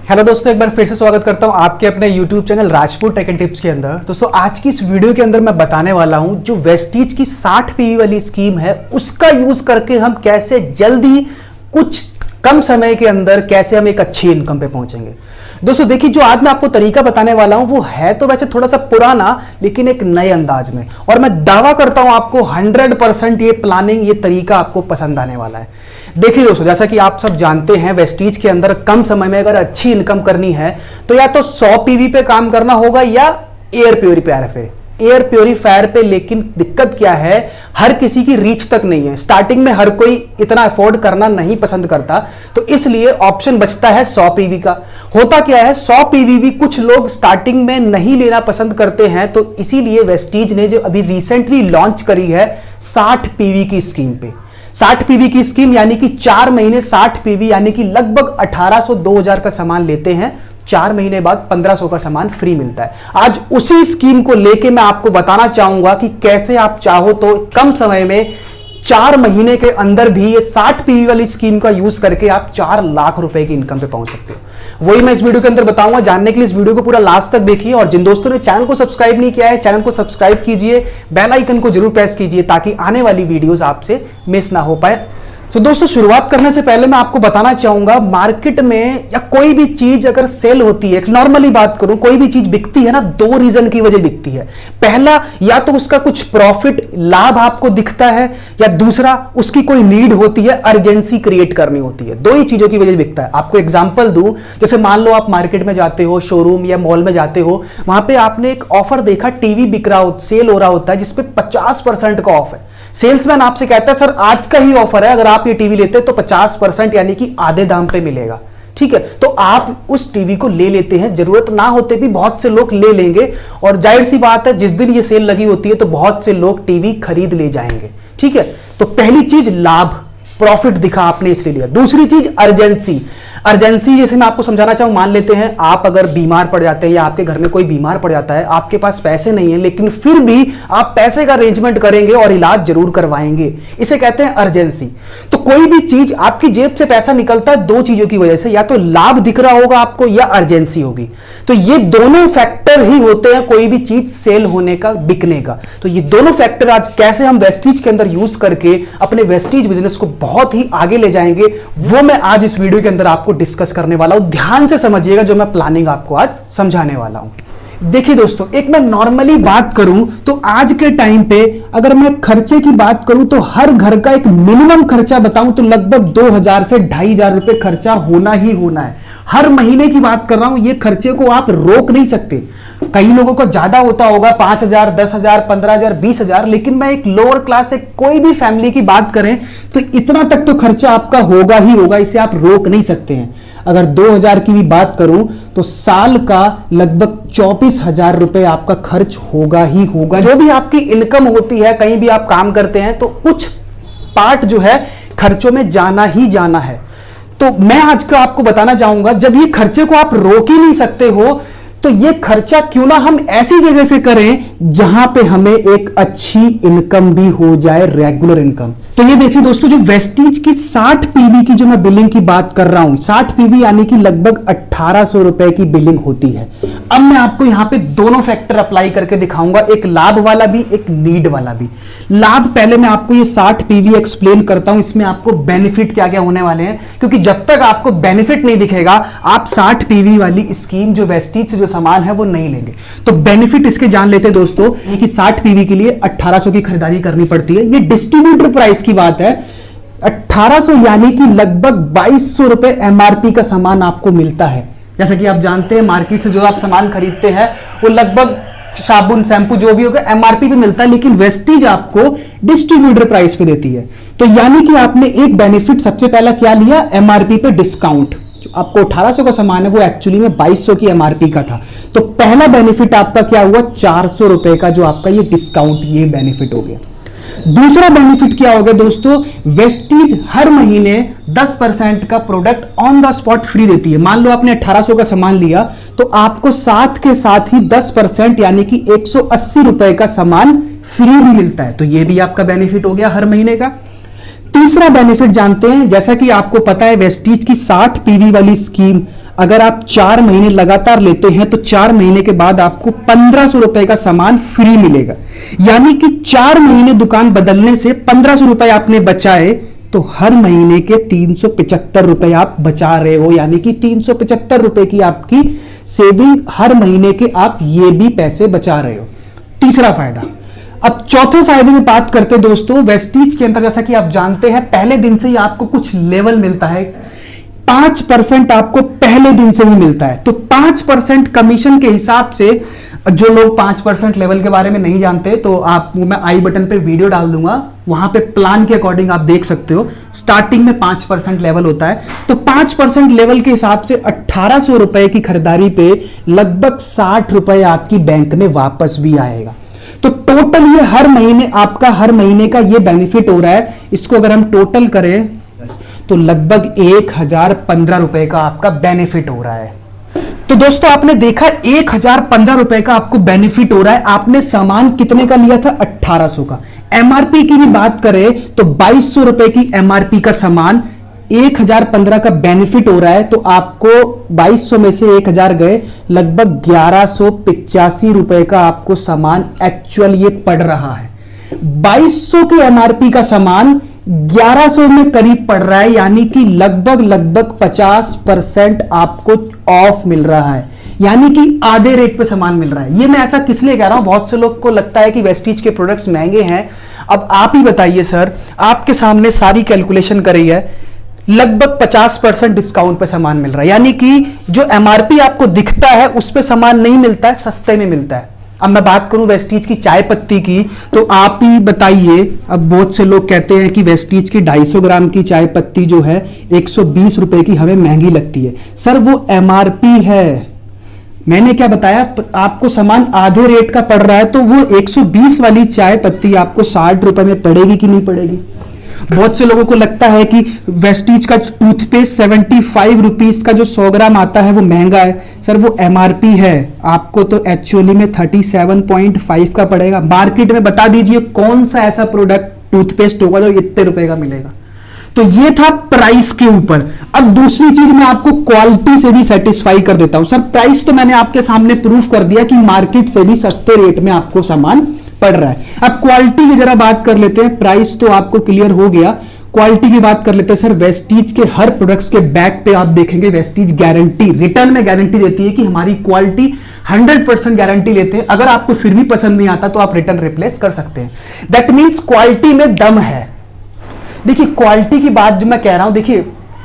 Hello दोस्तों, एक बार फिर से स्वागत करता हूं आपके अपने YouTube channel Rajput tech and tips के अंदर। दोस्तों आज की इस वीडियो के अंदर मैं बताने वाला हूं जो वेस्टीज की 60 पीवी वाली स्कीम है उसका यूज करके हम कैसे जल्दी कुछ कम समय के अंदर कैसे हम एक अच्छी इनकम पे पहुंचेंगे। दोस्तों देखिए, जो आज मैं आपको तरीका बताने वाला हूं वो है तो वैसे थोड़ा सा पुराना लेकिन एक नए अंदाज में, और मैं दावा करता हूं आपको 100% ये प्लानिंग, ये तरीका आपको पसंद आने वाला है। देखिए दोस्तों, जैसा कि आप सब जानते हैं वेस्टीज के अंदर कम समय में अगर अच्छी इनकम करनी है तो या तो 100 पीवी पे काम करना होगा या एयर प्योरीफायर पे। लेकिन दिक्कत क्या है, हर किसी की रीच तक नहीं है। स्टार्टिंग में हर कोई इतना अफोर्ड करना नहीं पसंद करता, तो इसलिए ऑप्शन बचता है 100 पीवी का। होता क्या है, 100 पीवी भी कुछ लोग स्टार्टिंग में नहीं लेना पसंद करते हैं, तो इसीलिए वेस्टीज ने जो अभी रिसेंटली लॉन्च करी है 60 पीवी की स्कीम पे, 60 पीवी की स्कीम यानी कि 4 महीने 60 पीवी यानी कि लगभग 1800-2000 का सामान लेते हैं, 4 महीने बाद 1500 का सामान फ्री मिलता है। आज उसी स्कीम को लेके मैं आपको बताना चाहूंगा कि कैसे आप चाहो तो कम समय में 4 महीने के अंदर भी ये 60 पीवी वाली स्कीम का यूज करके आप 4 लाख रुपए की इनकम पे पहुंच सकते हो। वही मैं इस वीडियो के अंदर बताऊंगा। जानने के लिए इस वीडियो को पूरा लास्ट तक देखिए, और जिन दोस्तों ने चैनल को सब्सक्राइब नहीं किया है चैनल को सब्सक्राइब कीजिए, बेल आइकन को जरूर प्रेस कीजिए ताकि आने वाली वीडियोस आपसे मिस ना हो पाए। तो दोस्तों शुरुआत करने से पहले मैं आपको बताना चाहूंगा, मार्केट में या कोई भी चीज अगर सेल होती है, नॉर्मली बात करूं, कोई भी चीज बिकती है ना, 2 रीजन की वजह बिकती है। पहला, या तो उसका कुछ प्रॉफिट लाभ आपको दिखता है, या दूसरा उसकी कोई नीड होती है, अर्जेंसी क्रिएट करनी होती है। 2 ही चीजों की वजह बिकता है। आपको एग्जांपल दूं, जैसे मान लो आप मार्केट में जाते हो, शोरूम या मॉल में जाते हो, वहां पे आपने एक ऑफर देखा, टीवी बिक रहा हो, सेल हो रहा होता है जिसपे 50% का ऑफ है। सेल्समैन आपसे कहता है सर आज का ही ऑफर है, अगर आप ये टीवी लेते हैं तो 50% यानी कि आधे दाम पे मिलेगा। ठीक है, तो आप उस टीवी को ले लेते हैं, जरूरत ना होते भी बहुत से लोग ले लेंगे, और जाहिर सी बात है जिस दिन ये सेल लगी होती है तो बहुत से लोग टीवी खरीद ले जाएंगे। ठीक है, तो पहली चीज लाभ, प्रॉफिट दिखा आपने इसलिए लिया। दूसरी चीज अर्जेंसी जैसे मैं आपको समझाना चाहूं, मान लेते हैं आप अगर बीमार पड़ जाते हैं या आपके घर में कोई बीमार पड़ जाता है, आपके पास पैसे नहीं है लेकिन फिर भी आप पैसे का अरेंजमेंट करेंगे और इलाज जरूर करवाएंगे, इसे कहते हैं अर्जेंसी। तो कोई भी चीज आपकी जेब से पैसा निकलता है 2 चीजों की वजह से, या तो लाभ दिख रहा होगा आपको या अर्जेंसी होगी। तो ये दोनों फैक्टर ही होते हैं कोई भी चीज सेल होने का, बिकने का। तो ये दोनों फैक्टर आज कैसे हम वेस्टीज के अंदर यूज करके अपने वेस्टीज बिजनेस को बहुत ही आगे ले जाएंगे, वो मैं आज इस वीडियो के अंदर आपको डिस्कस करने वाला हूं। ध्यान से समझिएगा जो मैं प्लानिंग आपको आज समझाने वाला हूं। देखिए दोस्तों, एक मैं नॉर्मली बात करूं तो आज के टाइम पे अगर मैं खर्चे की बात करूं तो हर घर का एक मिनिमम खर्चा बताऊं तो लगभग 2000 से 2500 रुपए खर्चा होना ही होना है। हर महीने की बात कर रहा हूं, ये खर्चे को आप रोक नहीं सकते। कई लोगों को ज्यादा होता होगा, 5000, 10,000, 15,000, 20,000, लेकिन मैं एक लोअर क्लास से कोई भी फैमिली की बात करें तो इतना तक तो खर्चा आपका होगा ही होगा, इसे आप रोक नहीं सकते हैं। अगर 2000 की भी बात करूं तो साल का लगभग 24,000 रुपए आपका खर्च होगा ही होगा। जो भी आपकी इनकम होती है, कहीं भी आप काम करते हैं तो कुछ पार्ट जो है खर्चों में जाना ही जाना है। तो मैं आज का आपको बताना चाहूंगा, जब ये खर्चे को आप रोक ही नहीं सकते हो तो ये खर्चा क्यों ना हम ऐसी जगह से करें जहां पे हमें एक अच्छी इनकम भी हो जाए, रेगुलर इनकम। तो ये देखिए दोस्तों, जो वेस्टीज की 60 पीवी की जो मैं बिलिंग की बात कर रहा हूं, 60 पीवी यानी कि लगभग 1800 रुपए की बिलिंग होती है। अब मैं आपको यहां पे दोनों फैक्टर अप्लाई करके दिखाऊंगा, एक लाभ वाला भी, एक नीड वाला भी। लाभ पहले मैं आपको ये 60 पीवी एक्सप्लेन करता हूं, इसमें आपको बेनिफिट क्या क्या होने वाले हैं, क्योंकि जब तक आपको बेनिफिट नहीं दिखेगा आप 60 पीवी वाली स्कीम जो वेस्टीज से जो सामान है वो नहीं लेंगे। तो बेनिफिट इसके जान लेते हैं दोस्तों कि 60 पीवी के लिए 1800 की खरीदारी करनी पड़ती है। ये डिस्ट्रीब्यूटर प्राइस की बात है, 1800 यानी कि लगभग 2200 रुपए एमआरपी का सामान आपको मिलता है। जैसा कि आप जानते हैं मार्केट से जो आप सामान खरीदते हैं वो लगभग साबुन, शैम्पू जो भी होगा एमआरपी पे मिलता है, लेकिन वेस्टीज आपको डिस्ट्रीब्यूटर प्राइस पे देती है। तो यानी कि आपने एक बेनिफिट सबसे पहला क्या लिया, एमआरपी पे डिस्काउंट। आपको 1800 का सामान है वो एक्चुअली में 2200 की एमआरपी का था, तो पहला बेनिफिट आपका क्या हुआ, 400 रुपए का जो आपका ये डिस्काउंट, ये बेनिफिट हो गया। दूसरा बेनिफिट क्या हो गया दोस्तों, वेस्टीज हर महीने 10% का product on the spot free देती है। मान लो आपने 1800 का सामान लिया तो आपको साथ के साथ ही 10% यानी कि 180 रुपए का सामान फ्री भी मिलता है। तो ये भी आपका बेनिफिट हो गया हर महीने का। तीसरा बेनिफिट जानते हैं, जैसा कि आपको पता है वेस्टीज की 60 पीवी वाली स्कीम अगर आप 4 महीने लगातार लेते हैं तो 4 महीने के बाद आपको 1500 रुपए का सामान फ्री मिलेगा। यानी कि 4 महीने दुकान बदलने से 1500 रुपए आपने बचाए, तो हर महीने के 375 रुपए आप बचा रहे हो। यानी कि 375 रुपए की आपकी सेविंग हर महीने के, आप ये भी पैसे बचा रहे हो। तीसरा फायदा। अब चौथे फायदे में बात करते हैं दोस्तों। वेस्टीज के अंदर जैसा कि आप जानते हैं पहले दिन से ही आपको कुछ लेवल मिलता है, 5% आपको पहले दिन से ही मिलता है। तो 5% कमीशन के हिसाब से, जो लोग 5% लेवल के बारे में नहीं जानते तो आप, मैं आई बटन पे वीडियो डाल दूंगा, वहां पे प्लान के अकॉर्डिंग आप देख सकते हो। स्टार्टिंग में 5% लेवल होता है, तो 5% लेवल के हिसाब से 1800 रुपए की खरीदारी पे लगभग 60 रुपए आपकी बैंक में वापस भी आएगा। तो टोटल ये हर महीने आपका, हर महीने का ये बेनिफिट हो रहा है। इसको अगर हम टोटल करें तो लगभग 1015 रुपए का आपका बेनिफिट हो रहा है। तो दोस्तों आपने देखा 1015 रुपए का आपको बेनिफिट हो रहा है। आपने सामान कितने का लिया था? 1800 का। एमआरपी की भी बात करें तो 2200 रुपए की एमआरपी का सामान 1015 का बेनिफिट हो रहा है। तो आपको 2200 में से 1000 गए, लगभग 1185 रुपए का आपको सामान एक्चुअल ये पड़ रहा है। 2200 की एमआरपी का सामान 1100 में करीब पड़ रहा है। यानी कि लगभग 50% आपको ऑफ मिल रहा है, यानी कि आधे रेट पे सामान मिल रहा है। ये मैं ऐसा किस लिए कह रहा हूं, बहुत से लोग को लगता है कि वेस्टीज के प्रोडक्ट्स महंगे हैं। अब आप ही बताइए सर, आपके सामने सारी कैलकुलेशन करी है, लगभग 50% डिस्काउंट पे सामान मिल रहा है। यानी कि जो एमआरपी आपको दिखता है उस पे सामान नहीं मिलता है, सस्ते में मिलता है। अब मैं बात करूं वेस्टीज की चाय पत्ती की, तो आप ही बताइए। अब बहुत से लोग कहते हैं कि वेस्टीज की 250 ग्राम की चाय पत्ती जो है 120 रुपए की हमें महंगी लगती है। सर वो एमआरपी है, मैंने क्या बताया, आपको सामान आधे रेट का पड़ रहा है, तो वो 120 वाली चाय पत्ती आपको 60 रुपए में पड़ेगी कि नहीं पड़ेगी? बहुत से लोगों को लगता है कि वेस्टीज का टूथपेस्ट 75 रुपीज का जो 100 ग्राम आता है वो महंगा है। सर वो एमआरपी है, आपको तो एक्चुअली में 37.5 का पड़ेगा। मार्केट में बता दीजिए कौन सा ऐसा प्रोडक्ट टूथपेस्ट होगा जो इतने रुपए का मिलेगा। तो ये था प्राइस के ऊपर। अब दूसरी चीज मैं आपको क्वालिटी से भी सेटिस्फाई कर देता हूं। सर प्राइस तो मैंने आपके सामने प्रूफ कर दिया कि मार्केट से भी सस्ते रेट में आपको सामान पड़ रहा है। अब क्वालिटी की जरा बात कर लेते हैं। प्राइस तो आपको क्लियर हो गया, क्वालिटी की बात कर लेते हैं। सर वेस्टीज के हर प्रोडक्ट्स के बैक पे आप देखेंगे वेस्टीज गारंटी, रिटर्न में गारंटी देती है कि हमारी क्वालिटी 100% गारंटी लेते हैं। अगर आपको फिर भी पसंद नहीं आता तो आप रिटर्न रिप्लेस कर सकते हैं। दैट मीन्स क्वालिटी में दम है। देखिए क्वालिटी की बात जो मैं कह रहा हूं, देखिए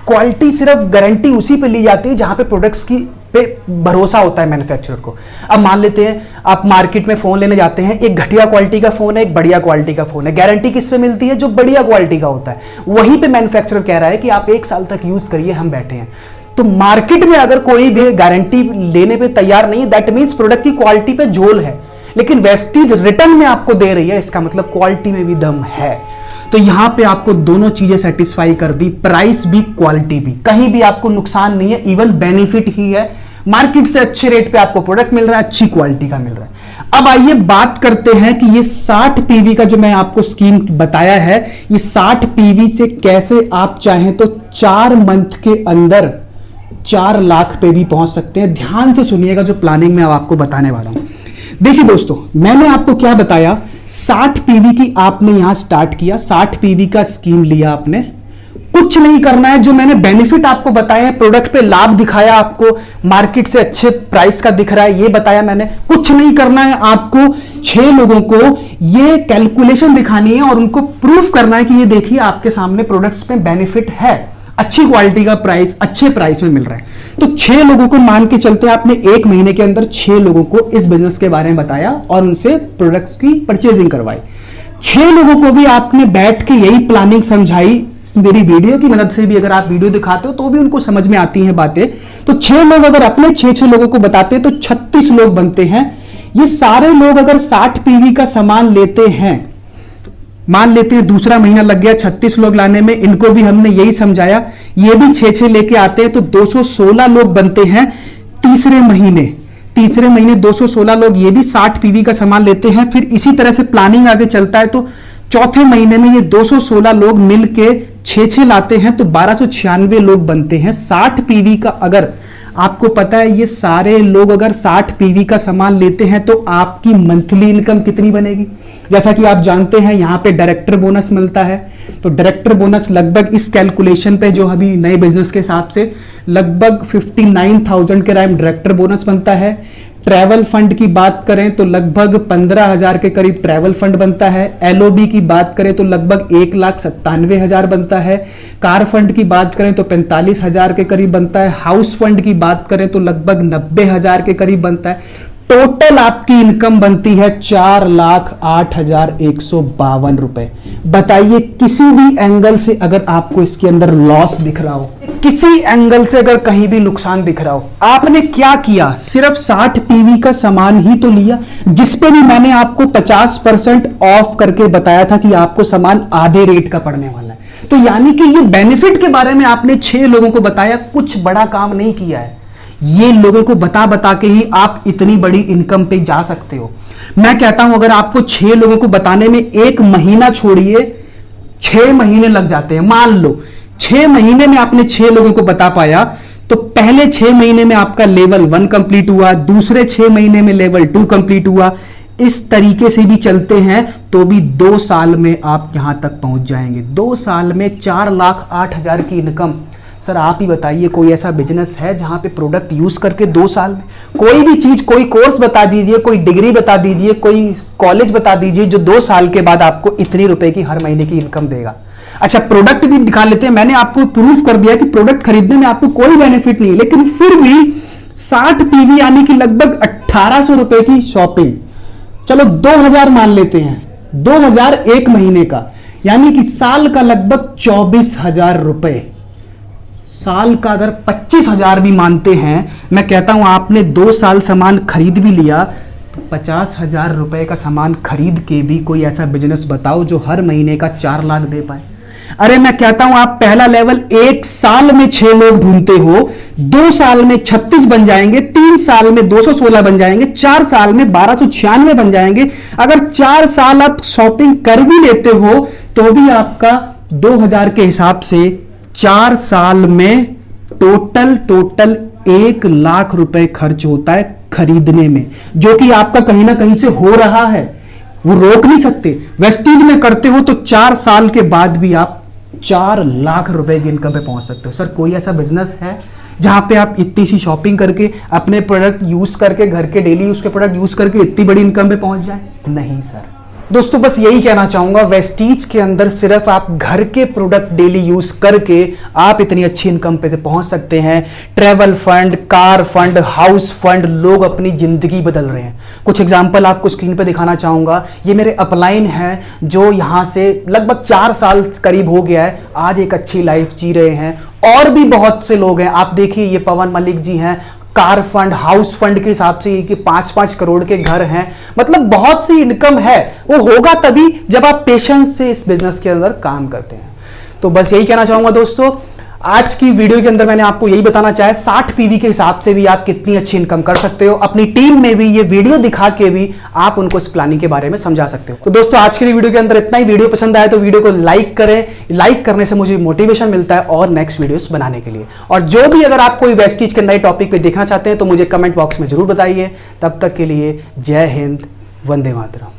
क्वालिटी सिर्फ गारंटी उसी पे ली जाती है जहां पे प्रोडक्ट्स की पे भरोसा होता है मैन्युफैक्चरर को। अब मान लेते हैं आप मार्केट में फोन लेने जाते हैं, एक घटिया क्वालिटी का फोन है, एक बढ़िया क्वालिटी का फोन है। गारंटी किस पे मिलती है? जो बढ़िया क्वालिटी का होता है। वहीं पे मैन्युफैक्चरर कह रहा है कि आप 1 साल तक यूज करिए, हम बैठे हैं। तो मार्केट में अगर कोई भी गारंटी लेने पे तैयार नहीं है, दैट मीन्स प्रोडक्ट की क्वालिटी पे झोल है। लेकिन वेस्टीज रिटर्न में आपको दे रही है, इसका मतलब क्वालिटी में भी दम है। तो यहां पे आपको दोनों चीजें सेटिस्फाई कर दी, प्राइस भी क्वालिटी भी, कहीं भी आपको नुकसान नहीं है, इवन बेनिफिट ही है। मार्केट से अच्छे रेट पे आपको प्रोडक्ट मिल रहा है, अच्छी क्वालिटी का मिल रहा है। अब आइए बात करते हैं कि ये 60 पीवी का जो मैं आपको स्कीम बताया है, ये 60 पीवी से कैसे आप चाहें तो 4 मंथ के अंदर 4 लाख पे भी पहुंच सकते हैं। ध्यान से सुनिएगा जो प्लानिंग में आपको बताने वाला हूं। देखिए दोस्तों, मैंने आपको क्या बताया, 60 पीवी की आपने यहां स्टार्ट किया, 60 पीवी का स्कीम लिया आपने, कुछ नहीं करना है। जो मैंने बेनिफिट आपको बताए हैं, प्रोडक्ट पे लाभ दिखाया, आपको मार्केट से अच्छे प्राइस का दिख रहा है, ये बताया मैंने। कुछ नहीं करना है, आपको 6 लोगों को ये कैलकुलेशन दिखानी है और उनको प्रूफ करना है कि ये देखिए आपके सामने प्रोडक्ट्स पे बेनिफिट है, अच्छी क्वालिटी का प्राइस, अच्छे प्राइस में मिल रहा है। तो 6 लोगों को मान के चलते हैं, आपने 1 महीने के अंदर 6 लोगों को इस बिजनेस के बारे में बताया और उनसे प्रोडक्ट्स की परचेजिंग करवाई। 6 लोगों को भी आपने बैठ के यही प्लानिंग समझाई। मेरी वीडियो की मदद से भी अगर आप वीडियो दिखाते हो तो भी उनको समझ में आती हैं बातें। तो 6 लोग अगर अपने 6 लोगों को बताते हैं तो 36 लोग बनते हैं। ये सारे लोग अगर 60 पीवी का सामान लेते हैं, मान लेते हैं दूसरा महीना लग गया 36 लोग लाने में, इनको भी हमने यही समझाया, ये भी 6 लेके आते हैं तो 216 लोग बनते हैं। तीसरे महीने 216 लोग ये भी 60 पीवी का सामान लेते हैं। फिर इसी तरह से प्लानिंग आगे चलता है तो चौथे महीने में ये 216 लोग मिलके 6 लाते हैं तो 1296 लोग बनते हैं। 60 पीवी का अगर आपको पता है ये सारे लोग अगर 60 पीवी का सामान लेते हैं तो आपकी मंथली इनकम कितनी बनेगी? जैसा कि आप जानते हैं यहाँ पे डायरेक्टर बोनस मिलता है, तो डायरेक्टर बोनस लगभग इस कैलकुलेशन पे जो अभी नए बिजनेस के हिसाब से लगभग 59,000 के राइम डायरेक्टर बोनस बनता है। ट्रैवल फंड की बात करें तो लगभग 15,000 के करीब ट्रैवल फंड बनता है। एलओबी की बात करें तो लगभग 1,97,000 बनता है। कार फंड की बात करें तो 45,000 के करीब बनता है। हाउस फंड की बात करें तो लगभग 90,000 के करीब बनता है। टोटल आपकी इनकम बनती है 4,08,152 रुपए। बताइए किसी भी एंगल से अगर आपको इसके अंदर लॉस दिख रहा हो, किसी एंगल से अगर कहीं भी नुकसान दिख रहा हो, आपने क्या किया? सिर्फ 60 पीवी का सामान ही तो लिया, जिसपे भी मैंने आपको 50% ऑफ करके बताया था कि आपको सामान आधे रेट का पड़ने वाला है। तो यानी कि ये बेनिफिट के बारे में आपने 6 लोगों को बताया, कुछ बड़ा काम नहीं किया है। ये लोगों को बता बता के ही आप इतनी बड़ी इनकम पे जा सकते हो। मैं कहता हूं अगर आपको 6 लोगों को बताने में 1 महीना छोड़िए 6 महीने लग जाते हैं, मान लो 6 महीने में आपने 6 लोगों को बता पाया, तो पहले 6 महीने में आपका लेवल 1 कंप्लीट हुआ, दूसरे 6 महीने में लेवल 2 कंप्लीट हुआ। इस तरीके से भी चलते हैं तो भी 2 साल में आप यहां तक पहुंच जाएंगे। 2 साल में 4,08,000 की इनकम। सर आप ही बताइए कोई ऐसा बिजनेस है जहां पे प्रोडक्ट यूज करके 2 साल में कोई भी चीज, कोई कोर्स बता दीजिए, कोई डिग्री बता दीजिए, कोई कॉलेज बता दीजिए जो 2 साल के बाद आपको इतनी रुपए की हर महीने की इनकम देगा। अच्छा प्रोडक्ट भी दिखा लेते हैं, मैंने आपको प्रूफ कर दिया कि प्रोडक्ट खरीदने में आपको कोई बेनिफिट नहीं, लेकिन फिर भी 60 पीवी यानी कि लगभग 1,800 रुपए की शॉपिंग, चलो 2,000 मान लेते हैं, 2,000 1 महीने का, यानी कि साल का लगभग 24,000 रुपए। साल का अगर 25,000 भी मानते हैं, मैं कहता हूं आपने 2 साल सामान खरीद भी लिया, तो 50,000 रुपए का सामान खरीद के भी कोई ऐसा बिजनेस बताओ जो हर महीने का 4 लाख दे पाए। अरे मैं कहता हूं आप पहला लेवल 1 साल में 6 लोग ढूंढते हो, 2 साल में 36 बन जाएंगे, 3 साल में 216 बन जाएंगे, 4 साल में 1,296 बन जाएंगे। अगर 4 साल आप शॉपिंग कर भी लेते हो तो भी आपका 2,000 के हिसाब से 4 साल में टोटल 1 लाख रुपए खर्च होता है खरीदने में, जो कि आपका कहीं ना कहीं से हो रहा है, वो रोक नहीं सकते। वेस्टीज में करते हो तो 4 साल के बाद भी आप 4 लाख रुपए की इनकम पे पहुंच सकते हो। सर कोई ऐसा बिजनेस है जहां पे आप इतनी सी शॉपिंग करके, अपने प्रोडक्ट यूज करके, घर के डेली यूज के प्रोडक्ट यूज करके इतनी बड़ी इनकम पे पहुंच जाए? नहीं सर। दोस्तों बस यही कहना चाहूंगा, वेस्टीज के अंदर सिर्फ आप घर के प्रोडक्ट डेली यूज करके आप इतनी अच्छी इनकम पे पहुंच सकते हैं। Travel fund, car fund, house fund, लोग अपनी जिंदगी बदल रहे हैं। कुछ एग्जांपल आपको स्क्रीन पे दिखाना चाहूंगा। ये मेरे अपलाइन है जो यहां से लगभग 4 साल करीब हो गया है, आज एक अच्छी लाइफ जी रहे हैं। और भी बहुत से लोग हैं, आप देखिए ये पवन मलिक जी हैं, कार फंड, हाउस फंड के हिसाब से कि 5-5 करोड़ के घर हैं। मतलब बहुत सी इनकम है, वो होगा तभी जब आप पेशेंस से इस बिजनेस के अंदर काम करते हैं। तो बस यही कहना चाहूंगा दोस्तों, आज की वीडियो के अंदर मैंने आपको यही बताना चाहा, 60 पीवी के हिसाब से भी आप कितनी अच्छी इनकम कर सकते हो। अपनी टीम में भी ये वीडियो दिखा के भी आप उनको इस प्लानिंग के बारे में समझा सकते हो। तो दोस्तों आज की वीडियो के अंदर इतना ही। वीडियो पसंद आए तो वीडियो को लाइक करें, लाइक करने से मुझे मोटिवेशन मिलता है और नेक्स्ट वीडियोस बनाने के लिए। और जो भी अगर आप कोई वेस्टीज के नए टॉपिक पे देखना चाहते हैं तो मुझे कमेंट बॉक्स में जरूर बताइए। तब तक के लिए जय हिंद, वंदे मातरम।